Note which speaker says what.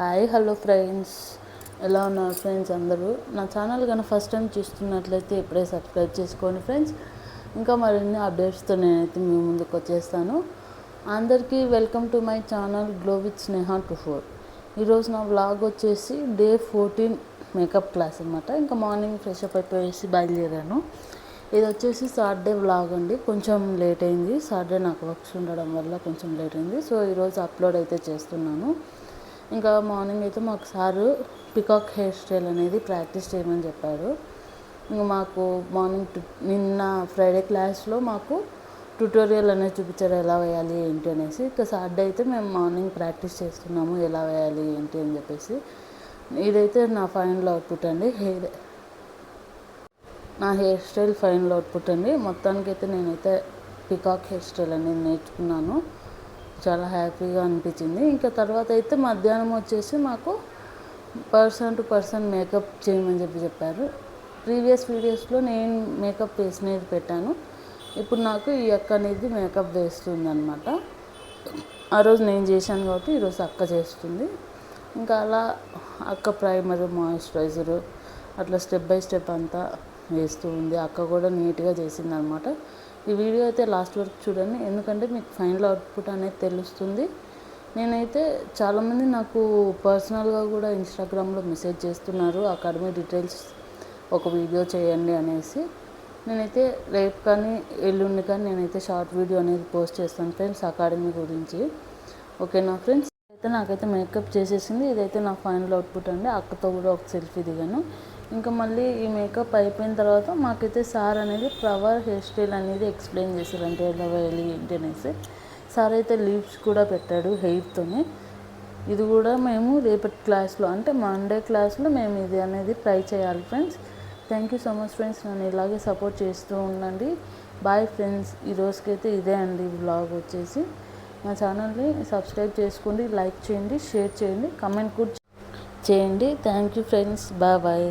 Speaker 1: Hi hello friends, ఎలా ఉన్నారు friends? అందరూ నా ఛానల్ కానీ ఫస్ట్ టైం చూస్తున్నట్లయితే ఇప్పుడే సబ్స్క్రైబ్ చేసుకోండి ఫ్రెండ్స్. ఇంకా మరిన్ని అప్డేట్స్తో నేనైతే మీ ముందుకు వచ్చేస్తాను. అందరికీ welcome to my channel glow with Sneha 24. ఈరోజు నా వ్లాగ్ వచ్చేసి డే 14 మేకప్ క్లాస్ అనమాట. ఇంకా మార్నింగ్ ఫ్రెష్ అప్ అయిపోయేసి బయలుదేరాను. ఇది వచ్చేసి సాటర్డే వ్లాగ్ అండి. కొంచెం లేట్ అయింది, సాటర్డే నాకు వర్క్స్ ఉండడం వల్ల కొంచెం లేట్ అయింది. సో ఈరోజు అప్లోడ్ అయితే చేస్తున్నాను. ఇంకా మార్నింగ్ అయితే మాకు సారు పికాక్ హెయిర్ స్టైల్ అనేది ప్రాక్టీస్ చేయమని చెప్పారు. ఇంకా మాకు మార్నింగ్ నిన్న ఫ్రైడే క్లాస్లో మాకు ట్యుటోరియల్ అనేది చూపించారు, ఎలా వేయాలి ఏంటి అనేసి. ఇంకా సాటర్డే అయితే మేము మార్నింగ్ ప్రాక్టీస్ చేస్తున్నాము ఎలా వేయాలి ఏంటి అని చెప్పేసి. ఇదైతే నా ఫైనల్ అవుట్పుట్ అండి, నా హెయిర్ స్టైల్ ఫైనల్ అవుట్పుట్ అండి. మొత్తానికైతే నేనైతే పికాక్ హెయిర్ స్టైల్ అనేది నేర్చుకున్నాను, చాలా హ్యాపీగా అనిపించింది. ఇంకా తర్వాత అయితే మధ్యాహ్నం వచ్చేసి మాకు పర్సన్ టు పర్సన్ మేకప్ చేయమని చెప్పారు. ప్రీవియస్ వీడియోస్లో నేను మేకప్ వేసినది పెట్టాను. ఇప్పుడు నాకు ఈ అక్క అనేది మేకప్ వేస్తుంది అనమాట. ఆ రోజు నేను చేశాను కాబట్టి ఈరోజు అక్క చేస్తుంది. ఇంకా అలా అక్క ప్రైమరు, మాయిశ్చరైజరు అట్లా స్టెప్ బై స్టెప్ అంతా వేస్తూ ఉంది. అక్క కూడా నీట్గా చేసింది అనమాట. ఈ వీడియో అయితే లాస్ట్ వరకు చూడండి, ఎందుకంటే మీకు ఫైనల్ అవుట్పుట్ అనేది తెలుస్తుంది. నేనైతే చాలామంది నాకు పర్సనల్గా కూడా ఇన్స్టాగ్రామ్లో మెసేజ్ చేస్తున్నారు, అకాడమీ డీటెయిల్స్ ఒక వీడియో చేయండి అనేసి. నేనైతే రేపు కానీ ఎల్లుండి కానీ నేనైతే షార్ట్ వీడియో అనేది పోస్ట్ చేస్తాను ఫ్రెండ్స్, అకాడమీ గురించి. ఓకేనా ఫ్రెండ్స్? అయితే నాకైతే మేకప్ చేసేసింది. ఇదైతే నా ఫైనల్ అవుట్పుట్ అండి. అక్కతో కూడా ఒక సెల్ఫీ దిగాను. ఇంకా మళ్ళీ ఈ మేకప్ అయిపోయిన తర్వాత మాకైతే సార్ అనేది ఫ్లవర్ హెయిర్ స్టైల్ అనేది ఎక్స్ప్లెయిన్ చేశారు, అంటే ఎలా వేయాలి ఏంటి అనేసి. సార్ అయితే లీవ్స్ కూడా పెట్టాడు హెయిర్తోనే. ఇది కూడా మేము రేపటి క్లాస్లో, అంటే మండే క్లాస్లో మేము ఇది అనేది ట్రై చేయాలి friends. Thank you so much friends, నన్ను ఇలాగే సపోర్ట్ చేస్తూ ఉండండి. Bye friends. ఈరోజుకైతే ఇదే అండి వ్లాగ్ వచ్చేసి. మా ఛానల్ని సబ్స్క్రైబ్ చేసుకోండి, లైక్ చేయండి, షేర్ చేయండి, కమెంట్ కూడా చేయండి. Thank you friends, bye bye.